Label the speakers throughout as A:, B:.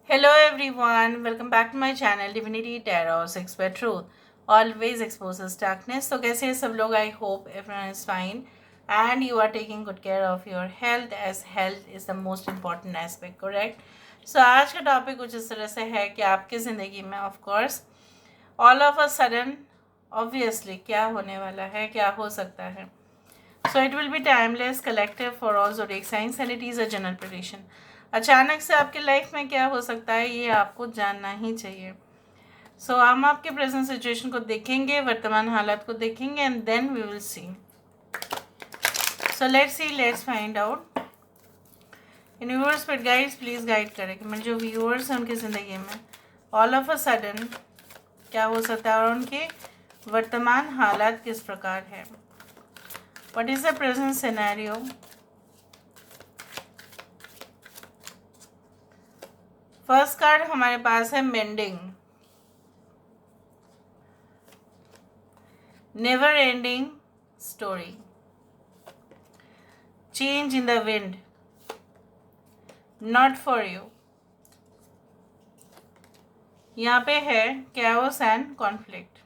A: Hello everyone, welcome back to my channel Divinity Tarot 6 by Truth. Always exposes darkness. So कैसे हैं सब लोग? I hope everyone is fine and you are taking good care of your health as health is the most important aspect, correct? So आज का topic कुछ इस तरह से है कि आपकी ज़िंदगी में of course all of a sudden obviously क्या होने वाला है, क्या हो सकता है. So it will be timeless, collective for all zodiac signs and it is a general prediction. अचानक से आपके लाइफ में क्या हो सकता है ये आपको जानना ही चाहिए. सो हम आपके प्रेजेंट सिचुएशन को देखेंगे, वर्तमान हालात को देखेंगे and then we will see. So let's find out. Universe पर गाइड्स प्लीज़ गाइड करें कि मेरे जो व्यूअर्स हैं उनकी ज़िंदगी में ऑल ऑफ अ सडन क्या हो सकता है और उनके वर्तमान हालात किस प्रकार है. What is the present scenario. First card हमारे पास है mending. Never ending story. Change in the wind. Not for you. यहाँ पे है कैओस एंड कॉन्फ्लिक्ट.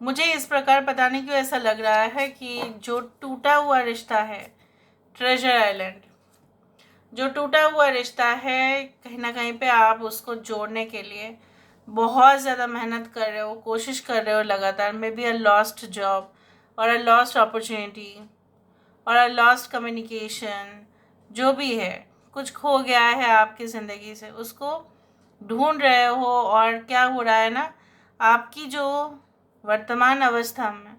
A: मुझे इस प्रकार पता नहीं क्यों ऐसा लग रहा है कि जो टूटा हुआ रिश्ता है, ट्रेजर आइलैंड, जो टूटा हुआ रिश्ता है कहीं ना कहीं पे आप उसको जोड़ने के लिए बहुत ज़्यादा मेहनत कर रहे हो, कोशिश कर रहे हो लगातार. May be a lost job और अ लॉस्ट अपॉर्चुनिटी और अ लॉस्ट कम्युनिकेशन, जो भी है कुछ खो गया है आपकी ज़िंदगी से, उसको ढूंढ रहे हो. और क्या हो रहा है ना, आपकी जो वर्तमान अवस्था में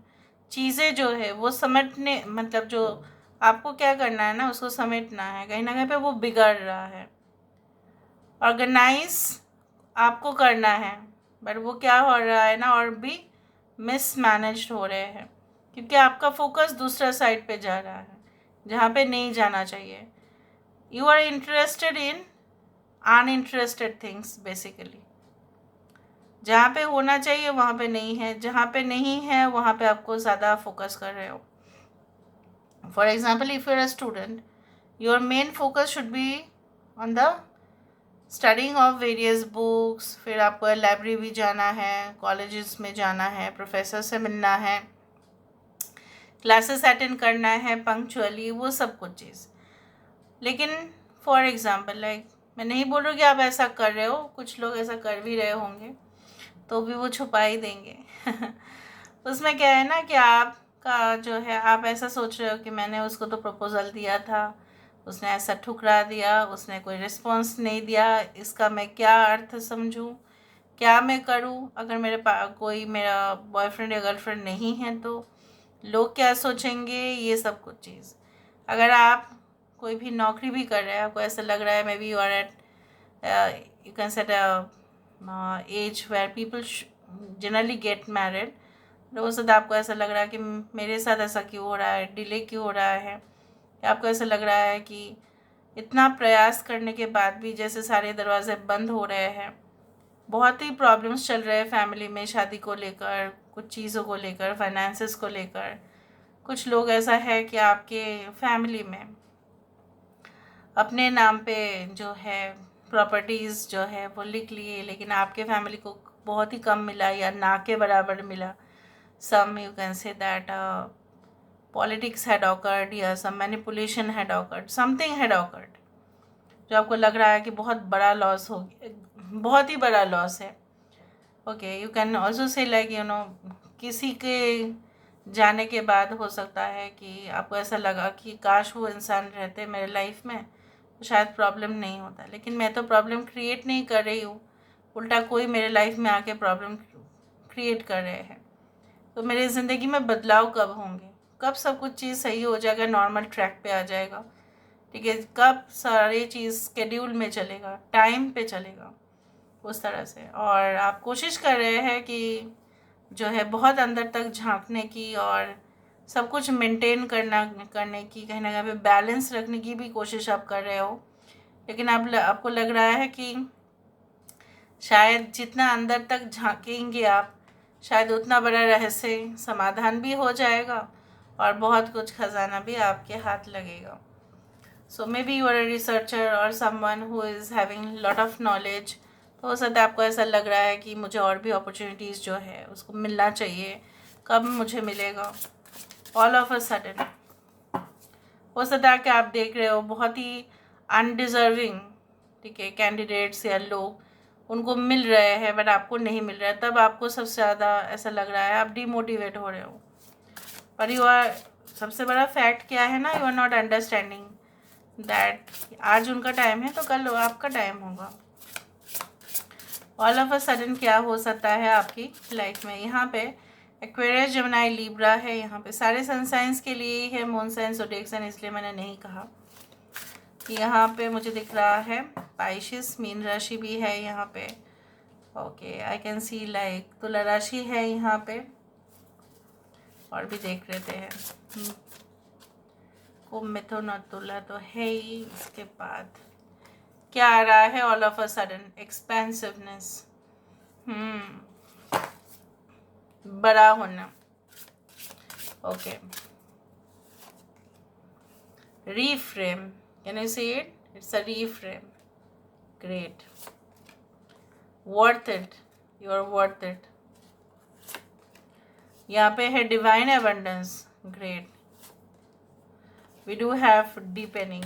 A: चीज़ें जो है वो समेटने, मतलब जो आपको क्या करना है ना उसको समेटना है, कहीं ना कहीं पे वो बिगड़ रहा है. ऑर्गेनाइज आपको करना है बट वो क्या हो रहा है ना, और भी मिसमैनेज हो रहे हैं क्योंकि आपका फोकस दूसरा साइड पे जा रहा है जहाँ पे नहीं जाना चाहिए. You are interested in uninterested things basically. जहाँ पे होना चाहिए वहाँ पे नहीं है, जहाँ पे नहीं है वहाँ पे आपको ज़्यादा फोकस कर रहे हो. For example if you are a student, your main focus should be on the studying of various books. फिर आपको लाइब्रेरी भी जाना है, कॉलेजेस में जाना है, प्रोफेसर से मिलना है, क्लासेस अटेंड करना है पंक्चुअली, वो सब कुछ चीज़. लेकिन फॉर एग्ज़ाम्पल लाइक, मैं नहीं बोल रही हूँ कि आप ऐसा कर रहे हो, कुछ लोग ऐसा कर भी रहे होंगे तो भी वो छुपा ही देंगे. उसमें क्या है ना कि आपका जो है, आप ऐसा सोच रहे हो कि मैंने उसको तो प्रपोज़ल दिया था, उसने ऐसा ठुकरा दिया, उसने कोई रिस्पॉन्स नहीं दिया, इसका मैं क्या अर्थ समझूं, क्या मैं करूं. अगर मेरे पास कोई मेरा बॉयफ्रेंड या गर्लफ्रेंड नहीं है तो लोग क्या सोचेंगे, ये सब कुछ चीज़. अगर आप कोई भी नौकरी भी कर रहे हैं, आपको ऐसा लग रहा है maybe you are at, you can set age where people generally get married. हो सकता है आपको ऐसा लग रहा है कि मेरे साथ ऐसा क्यों हो रहा है, डिले क्यों हो रहा है. आपको ऐसा लग रहा है कि इतना प्रयास करने के बाद भी जैसे सारे दरवाजे बंद हो रहे हैं. बहुत ही प्रॉब्लम्स चल रहे हैं फैमिली में, शादी को लेकर, कुछ चीज़ों को लेकर, फाइनेंसेस को लेकर. कुछ लोग ऐसा है कि आपके फैमिली में अपने नाम पे जो है प्रॉपर्टीज़ जो है वो लिख लिए, लेकिन आपके फैमिली को बहुत ही कम मिला या ना के बराबर मिला. Some you can say that politics had occurred या some manipulation had occurred, something had occurred जो आपको लग रहा है कि बहुत बड़ा लॉस हो गया, बहुत ही बड़ा लॉस है. Okay, you can also say like you know, किसी के जाने के बाद हो सकता है कि आपको ऐसा लगा कि काश वो इंसान रहते मेरे लाइफ में तो शायद प्रॉब्लम नहीं होता. लेकिन मैं तो प्रॉब्लम क्रिएट नहीं कर रही हूँ, उल्टा कोई मेरे लाइफ में आके प्रॉब्लम क्रिएट कर रहे हैं. तो मेरी ज़िंदगी में बदलाव कब होंगे, कब सब कुछ चीज़ सही हो जाएगा, नॉर्मल ट्रैक पे आ जाएगा, ठीक है, कब सारी चीज़ स्केड्यूल में चलेगा, टाइम पे चलेगा, उस तरह से. और आप कोशिश कर रहे हैं कि जो है बहुत अंदर तक झांकने की और सब कुछ मेंटेन करने की, कहीं ना कहीं पे बैलेंस रखने की भी कोशिश आप कर रहे हो. लेकिन आपको लग रहा है कि शायद जितना अंदर तक झांकेंगे आप, शायद उतना बड़ा रहस्य समाधान भी हो जाएगा और बहुत कुछ खजाना भी आपके हाथ लगेगा. So maybe you are a researcher और someone who is having lot of knowledge. तो हो सकता है आपको ऐसा लग रहा है कि मुझे और भी अपॉर्चुनिटीज़ जो है उसको मिलना चाहिए, कब मुझे मिलेगा। ऑल ऑफ अ सडन हो सकता है कि आप देख रहे हो बहुत ही अनडिज़र्विंग, ठीक है, कैंडिडेट्स या लोग उनको मिल रहे हैं बट आपको नहीं मिल रहा है, तब आपको सबसे ज़्यादा ऐसा लग रहा है, आप डिमोटिवेट हो रहे हो। पर यू आर, सबसे बड़ा फैक्ट क्या है ना, you are not understanding that आज उनका टाइम है तो कल आपका टाइम होगा। ऑल ऑफ अ सडन क्या हो सकता है आपकी लाइफ में, यहाँ पे एक्वेरियस, जेमिनी, लिब्रा है, यहाँ पे सारे सन साइंस के लिए ही है, मून साइन, ज़ोडिएक साइन इसलिए मैंने नहीं कहा। यहाँ पे मुझे दिख रहा है पाइशिस, मीन राशि भी है यहाँ पे। Okay, I can see like तुला राशि है यहाँ पे, और भी देख लेते हैं। कुंभ, मिथुन और तुला तो है ही। इसके बाद क्या आ रहा है, ऑल ऑफ अ सडन एक्सपेंसिवनेस, बड़ा होना। Okay, reframe, can you see it? It's a reframe. Great. Worth it, you are worth it. यहाँ पे है divine abundance. Great. We do have deepening.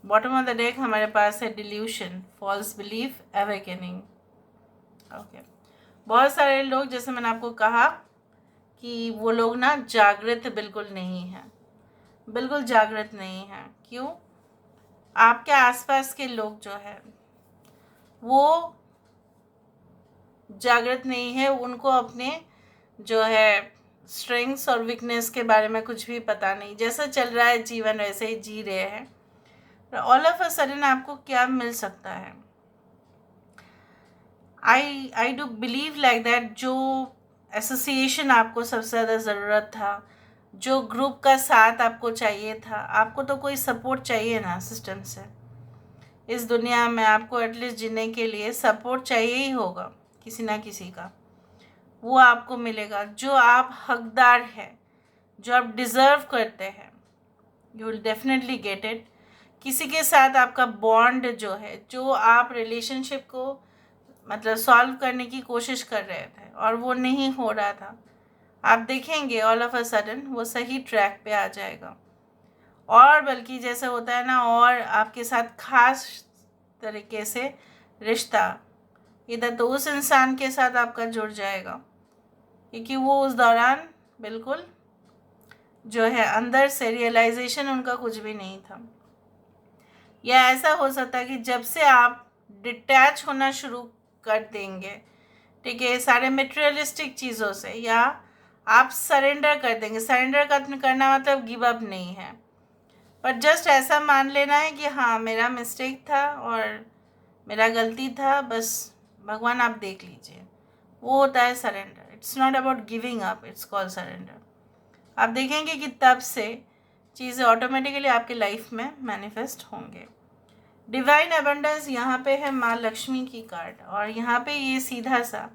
A: Bottom of the deck हमारे पास है delusion, false belief, awakening. Okay, बहुत सारे लोग, जैसे मैंने आपको कहा कि वो लोग ना जागृत बिल्कुल नहीं हैं, बिल्कुल जागृत नहीं है। क्यों? आपके आसपास के लोग जो है वो जागृत नहीं है, उनको अपने जो है स्ट्रेंथ्स और वीकनेस के बारे में कुछ भी पता नहीं, जैसा चल रहा है जीवन वैसे ही जी रहे हैं। ऑल ऑफ अ सडन आपको क्या मिल सकता है? I do believe like that, जो एसोसिएशन आपको सबसे ज़्यादा ज़रूरत था, जो ग्रुप का साथ आपको चाहिए था, आपको तो कोई सपोर्ट चाहिए ना सिस्टम से। इस दुनिया में आपको एटलीस्ट जीने के लिए सपोर्ट चाहिए ही होगा किसी ना किसी का, वो आपको मिलेगा। जो आप हकदार हैं, जो आप डिज़र्व करते हैं, you will definitely get it. किसी के साथ आपका बॉन्ड जो है, जो आप रिलेशनशिप को मतलब सॉल्व करने की कोशिश कर रहे थे और वो नहीं हो रहा था, आप देखेंगे ऑल ऑफ अ सडन वो सही ट्रैक पे आ जाएगा। और बल्कि जैसे होता है ना, और आपके साथ खास तरीके से रिश्ता इधर तो उस इंसान के साथ आपका जुड़ जाएगा, क्योंकि वो उस दौरान बिल्कुल जो है अंदर से रियलाइजेशन उनका कुछ भी नहीं था। या ऐसा हो सकता है कि जब से आप डिटैच होना शुरू कर देंगे, ठीक है, सारे मटेरियलिस्टिक चीज़ों से, या आप सरेंडर कर देंगे। सरेंडर करना मतलब गिव अप नहीं है, पर जस्ट ऐसा मान लेना है कि हाँ मेरा मिस्टेक था और मेरा गलती था, बस भगवान आप देख लीजिए, वो होता है surrender. It's not about giving up, it's called surrender. आप देखेंगे कि तब से चीज़ें ऑटोमेटिकली आपकी लाइफ में मैनिफेस्ट होंगे। डिवाइन अबंडेंस यहाँ पे है माँ लक्ष्मी की कार्ड, और यहाँ पे ये सीधा सा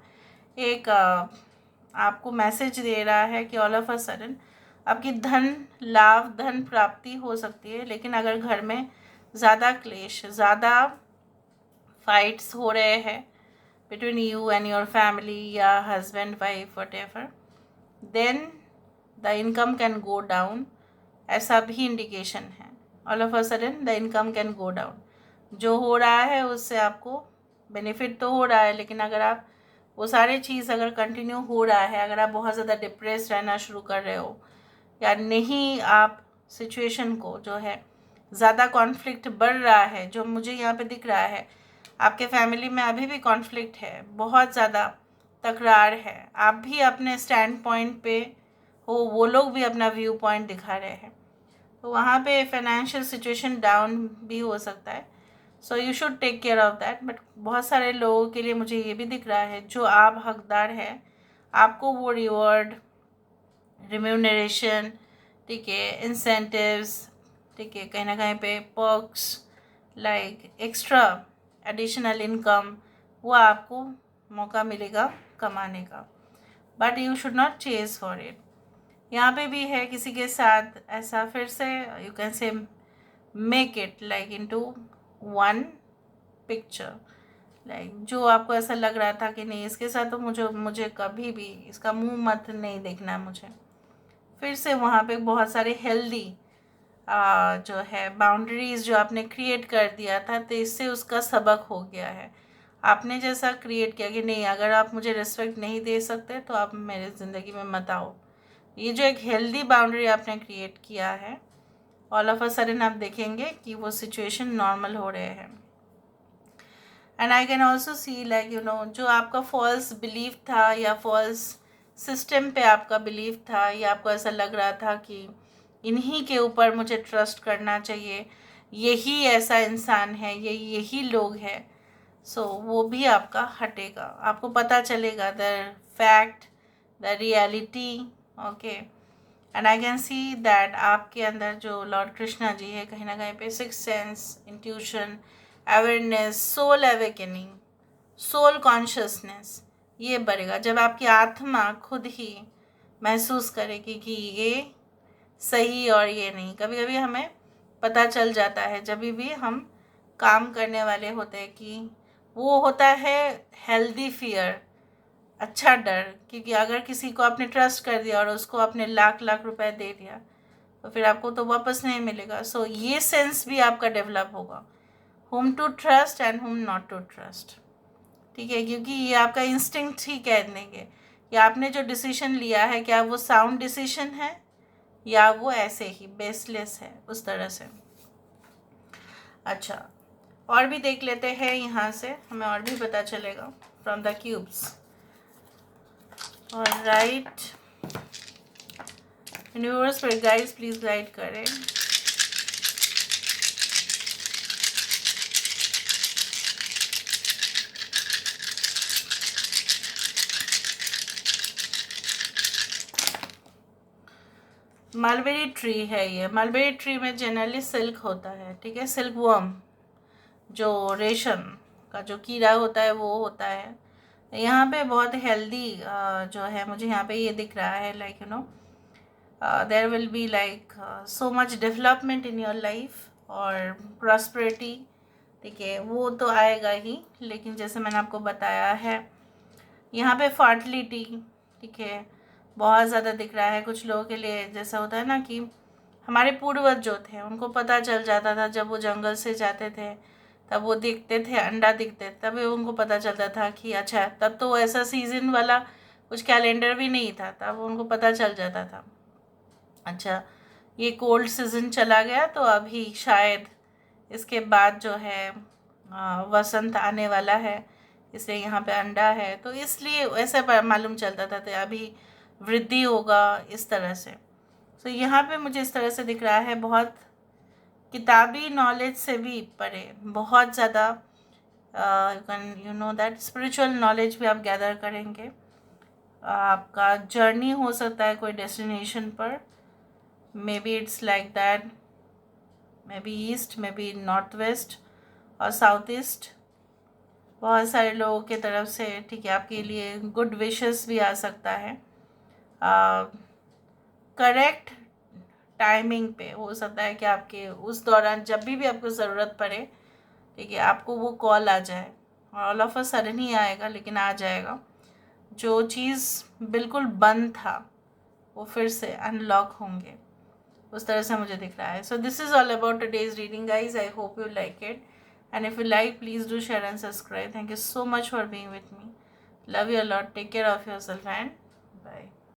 A: एक आपको मैसेज दे रहा है कि ऑल ऑफ अ सडन आपकी धन लाभ, धन प्राप्ति हो सकती है, लेकिन अगर घर में ज़्यादा क्लेश, ज़्यादा फाइट्स हो रहे हैं between you and your family या husband wife whatever, then the income can go down, ऐसा भी इंडिकेशन है। All of a sudden the income can go down. जो हो रहा है उससे आपको बेनिफिट तो हो रहा है, लेकिन अगर आप वो सारी चीज़ अगर कंटिन्यू हो रहा है, अगर आप बहुत ज़्यादा डिप्रेस रहना शुरू कर रहे हो, या नहीं आप सिचुएशन को जो है ज़्यादा कॉन्फ्लिक्ट बढ़ रहा है, जो मुझे यहाँ पे दिख रहा है आपके फैमिली में अभी भी कॉन्फ्लिक्ट है, बहुत ज़्यादा तकरार है, आप भी अपने स्टैंड पॉइंट पे हो, वो लोग भी अपना व्यू पॉइंट दिखा रहे हैं, तो वहाँ पे फाइनेंशियल सिचुएशन डाउन भी हो सकता है। So you should take care of that. But बहुत सारे लोगों के लिए मुझे ये भी दिख रहा है, जो आप हकदार हैं, आपको वो रिवॉर्ड, रिम्यूनरेशन, ठीक है, इंसेंटिव्स, ठीक है, कहीं ना कहीं पे perks like extra additional income, वो आपको मौका मिलेगा कमाने का, but you should not chase for it. यहाँ पे भी है किसी के साथ ऐसा फिर से यू कैन से make it like into one picture. Like जो आपको ऐसा लग रहा था कि नहीं इसके साथ तो मुझे कभी भी इसका मुंह मत नहीं देखना है मुझे, फिर से वहाँ पे बहुत सारे हेल्दी जो है बाउंड्रीज जो आपने क्रिएट कर दिया था, तो इससे उसका सबक हो गया है। आपने जैसा क्रिएट किया कि नहीं अगर आप मुझे रिस्पेक्ट नहीं दे सकते तो आप मेरे ज़िंदगी में मत आओ, ये जो एक हेल्दी बाउंड्री आपने क्रिएट किया है, ऑल ऑफ अ सडन आप देखेंगे कि वो सिचुएशन नॉर्मल हो रहे हैं। And I can also see like जो आपका फॉल्स बिलीफ था या फॉल्स सिस्टम पे आपका बिलीफ था, या आपको ऐसा लग रहा था कि इन्हीं के ऊपर मुझे ट्रस्ट करना चाहिए, यही ऐसा इंसान है, यही लोग हैं, सो वो भी आपका हटेगा, आपको पता चलेगा the fact, the reality. Okay, and I can see that आपके अंदर जो लॉर्ड कृष्णा जी है कहीं ना कहीं पे six sense, intuition, awareness, soul awakening, soul consciousness ये बढ़ेगा जब आपकी आत्मा खुद ही महसूस करेगी कि ये सही और ये नहीं। कभी कभी हमें पता चल जाता है जब भी हम काम करने वाले होते हैं कि वो होता है हेल्दी फियर, अच्छा डर, क्योंकि अगर किसी को आपने ट्रस्ट कर दिया और उसको आपने लाख लाख रुपए दे दिया तो फिर आपको तो वापस नहीं मिलेगा। सो ये सेंस भी आपका डेवलप होगा, whom to trust and whom not to trust। ठीक है, क्योंकि ये आपका इंस्टिंक्ट ही कह देंगे कि आपने जो डिसीजन लिया है क्या वो साउंड डिसीजन है या वो ऐसे ही बेसलेस है, उस तरह से। अच्छा, और भी देख लेते हैं, यहाँ से हमें और भी पता चलेगा फ्रॉम द क्यूब्स। और राइट यूनिवर्स पर गाइड्स प्लीज गाइड करें। मलबेरी ट्री है ये, मलबेरी ट्री में जनरली सिल्क होता है, ठीक है, सिल्क वर्म जो रेशम का जो कीड़ा होता है वो होता है। यहाँ पे बहुत हेल्दी जो है मुझे यहाँ पे ये दिख रहा है like there will be like so much development in your life और प्रॉस्पेरिटी, ठीक है, वो तो आएगा ही, लेकिन जैसे मैंने आपको बताया है यहाँ पे फर्टिलिटी, ठीक है, बहुत ज़्यादा दिख रहा है कुछ लोगों के लिए। जैसा होता है ना कि हमारे पूर्वज जो थे उनको पता चल जाता था जब वो जंगल से जाते थे, तब वो देखते थे अंडा दिखते, तभी उनको पता चलता था कि अच्छा, तब तो ऐसा सीजन वाला कुछ कैलेंडर भी नहीं था, तब उनको पता चल जाता था अच्छा ये कोल्ड सीजन चला गया तो अभी शायद इसके बाद जो है वसंत आने वाला है, इसलिए यहाँ पे अंडा है, तो इसलिए ऐसा मालूम चलता था तो अभी वृद्धि होगा इस तरह से। तो यहाँ पे मुझे इस तरह से दिख रहा है, बहुत किताबी नॉलेज से भी परे बहुत ज़्यादा you know that spiritual knowledge भी आप गैदर करेंगे। आपका जर्नी हो सकता है कोई डेस्टिनेशन पर, may be it's like that, may be east, may be north west और साउथ ईस्ट, बहुत सारे लोगों के तरफ से, ठीक है, आपके लिए गुड विशेस भी आ सकता है। करेक्ट टाइमिंग पे हो सकता है कि आपके उस दौरान जब भी आपको ज़रूरत पड़े, ठीक है, आपको वो कॉल आ जाए, और ऑल ऑफ अ सडन ही आएगा लेकिन आ जाएगा। जो चीज़ बिल्कुल बंद था वो फिर से अनलॉक होंगे, उस तरह से मुझे दिख रहा है। So this is all about today's reading guys, I hope you like it, and if you like please do share and subscribe. Thank you so much for being with me. Love you a lot. Take care of yourself and bye.